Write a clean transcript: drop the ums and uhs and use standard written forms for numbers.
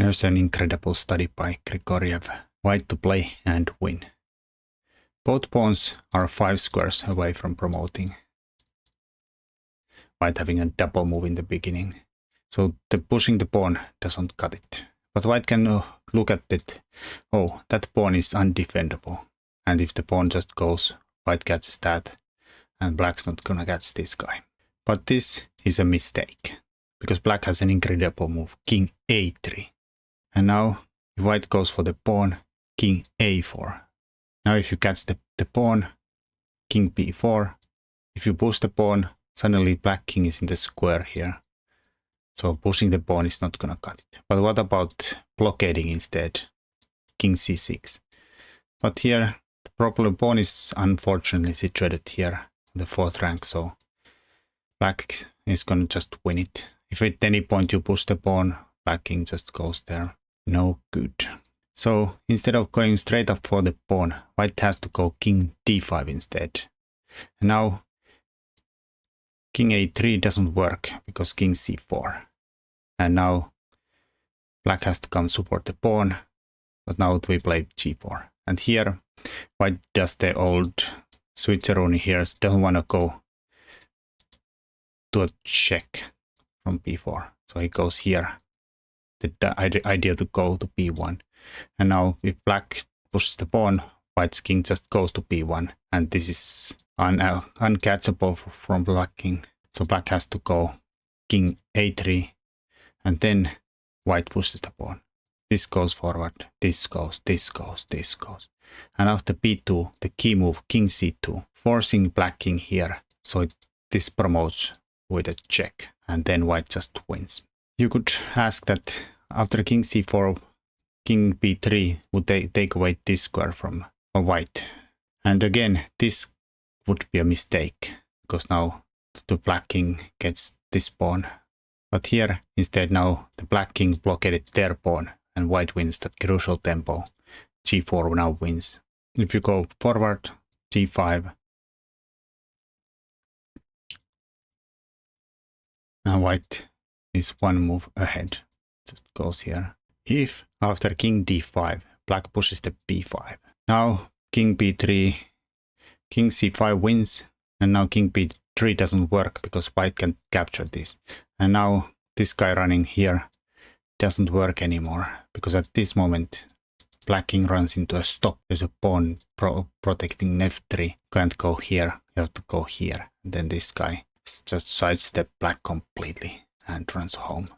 Here's an incredible study by Grigoriev. White to play and win. Both pawns are 5 squares away from promoting. White having a double move in the beginning. So the pushing the pawn doesn't cut it. But white can look at it. Oh, that pawn is undefendable. And if the pawn just goes, white catches that. And black's not gonna catch this guy. But this is a mistake. Because black has an incredible move. King a3. And now if white goes for the pawn, king a4. Now if you catch the pawn, king b4. If you push the pawn, suddenly black king is in the square here. So pushing the pawn is not gonna cut it. But what about blockading instead? King c6. But here the problem, pawn is unfortunately situated here in the 4th rank, so black is gonna just win it. If at any point you push the pawn, black king just goes there. No good. So instead of going straight up for the pawn, white has to go king d5 instead. And now king a3 doesn't work because king c4. And now black has to come support the pawn, but now we play g4. And here white does the old switcheroo here, doesn't want to go to a check from b4. So he goes here. The idea to go to b1. And now if black pushes the pawn, white's king just goes to b1. And this is uncatchable from black king. So black has to go king a3. And then white pushes the pawn. This goes forward. This goes, this goes, this goes. And after b2, the key move, king c2, forcing black king here. So this promotes with a check. And then white just wins. You could ask that after king c4, king b3 would take away this square from white. And again, this would be a mistake because now the black king gets this pawn. But here, instead now the black king blockaded their pawn and white wins that crucial tempo. g4 now wins. If you go forward, g5. Now white is one move ahead. Just goes here. If after king d5, black pushes the b5. Now king b3, king c5 wins. And now king b3 doesn't work because white can capture this. And now this guy running here doesn't work anymore. Because at this moment, black king runs into a stop. There's a pawn protecting f3. Can't go here. You have to go here. And then this guy just sidestep black completely and runs home.